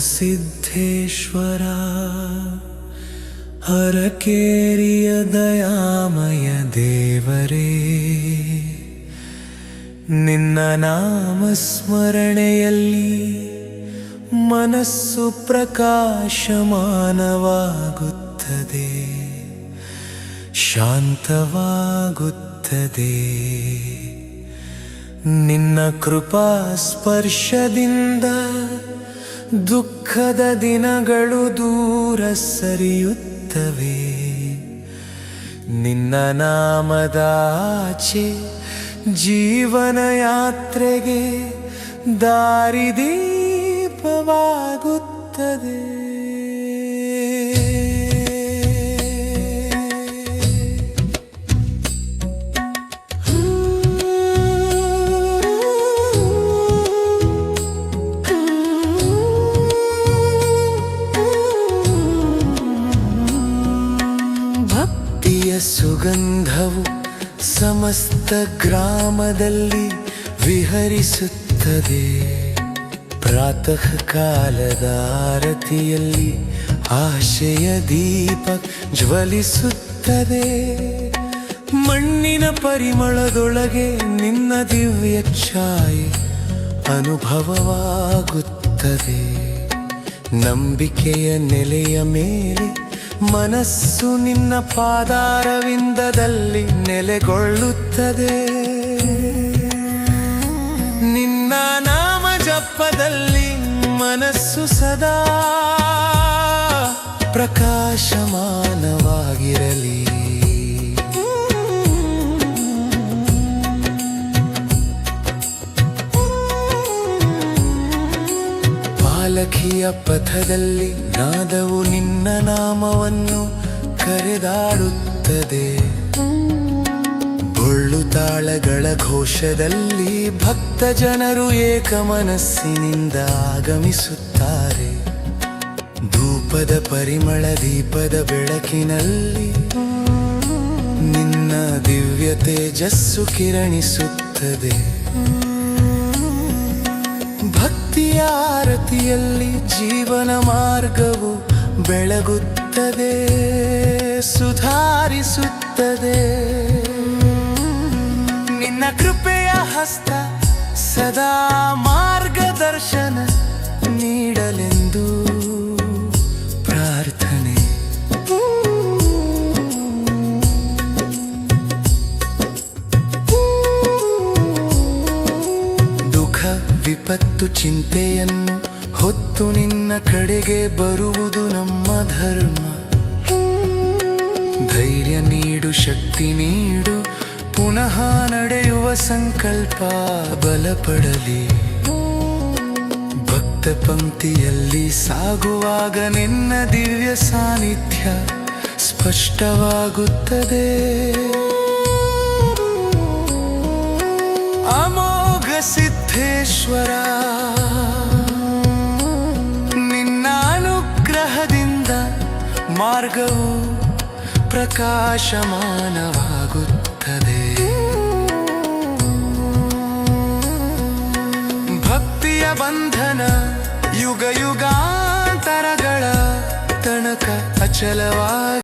ಸಿದ್ಧೇಶ್ವರ ಹರಕೇರಿಯ ದಯಾಮಯ ದೇವರೇ, ನಿನ್ನ ನಾಮಸ್ಮರಣೆಯಲ್ಲಿ ಮನಸ್ಸು ಪ್ರಕಾಶಮಾನವಾಗುತ್ತದೆ, ಶಾಂತವಾಗುತ್ತದೆ. ನಿನ್ನ ಕೃಪಾ ಸ್ಪರ್ಶದಿಂದ ದುಃಖದ ದಿನಗಳು ದೂರ ಸರಿಯುತ್ತವೆ. ನಿನ್ನ ನಾಮದಾಚೆ ಜೀವನ ಯಾತ್ರೆಗೆ ದಾರಿದೀಪವಾಗುತ್ತದೆ. ಸುಗಂಧವು ಸಮಸ್ತ ಗ್ರಾಮದಲ್ಲಿ ವಿಹರಿಸುತ್ತದೆ. ಪ್ರಾತಃ ಕಾಲದ ಆರತಿಯಲ್ಲಿ ಆಶೆಯ ದೀಪ ಜ್ವಲಿಸುತ್ತದೆ. ಮಣ್ಣಿನ ಪರಿಮಳದೊಳಗೆ ನಿನ್ನ ದಿವ್ಯ ಛಾಯೆ ಅನುಭವವಾಗುತ್ತದೆ. ನಂಬಿಕೆಯ ನೆಲೆಯ ಮೇಲೆ ಮನಸ್ಸು ನಿನ್ನ ಪಾದಾರವಿಂದದಲ್ಲಿ ನೆಲೆಗೊಳ್ಳುತ್ತದೆ. ನಿನ್ನ ನಾಮ ಜಪದಲ್ಲಿ ಮನಸ್ಸು ಸದಾ ಪ್ರಕಾಶಮಾನವಾಗಿರಲಿ. ಪಾಲಕಿಯ ಪಥದಲ್ಲಿ ನಾದವು ನಿನ್ನ ನಾಮವನ್ನು ಕರೆದಾಡುತ್ತದೆ. ಬೊಳ್ಳು ತಾಳಗಳ ಘೋಷದಲ್ಲಿ ಭಕ್ತ ಜನರು ಏಕ ಮನಸ್ಸಿನಿಂದ ಆಗಮಿಸುತ್ತಾರೆ. ಧೂಪದ ಪರಿಮಳ ದೀಪದ ಬೆಳಕಿನಲ್ಲಿ ನಿನ್ನ ದಿವ್ಯ ತೇಜಸ್ಸು ಕಿರಣಿಸುತ್ತದೆ. ಭಕ್ತಿಯ ಆರತಿಯಲ್ಲಿ ಜೀವನ ಮಾರ್ಗವು ಬೆಳಗುತ್ತದೆ, ಸುಧಾರಿಸುತ್ತದೆ. ನಿನ್ನ ಕೃಪೆಯ ಹಸ್ತ ಸದಾ ಮಾರ್ಗದರ್ಶನ ನೀಡಲೆಂದು ಪ್ರಾರ್ಥನೆ. ವಿಪತ್ತು ಚಿಂತೆಯನ್ನು ಹೊತ್ತು ನಿನ್ನ ಕಡೆಗೆ ಬರುವುದು ನಮ್ಮ ಧರ್ಮ. ಧೈರ್ಯ ನೀಡು, ಶಕ್ತಿ ನೀಡು, ಪುನಃ ನಡೆಯುವ ಸಂಕಲ್ಪ ಬಲಪಡಲಿ. ಭಕ್ತ ಪಂಕ್ತಿಯಲ್ಲಿ ಸಾಗುವಾಗ ನಿನ್ನ ದಿವ್ಯ ಸಾನ್ನಿಧ್ಯ ಸ್ಪಷ್ಟವಾಗುತ್ತದೆ. ಅಮೋಘ ಸಿದ್ಧೇಶ್ವರ, ನಿನ್ನ ಅನುಗ್ರಹದಿಂದ ಮಾರ್ಗವು ಪ್ರಕಾಶಮಾನವಾಗುತ್ತದೆ. ಭಕ್ತಿಯ ಬಂಧನ ಯುಗ ಯುಗಾಂತರಗಳ ತನಕ ಅಚಲವಾಗಿ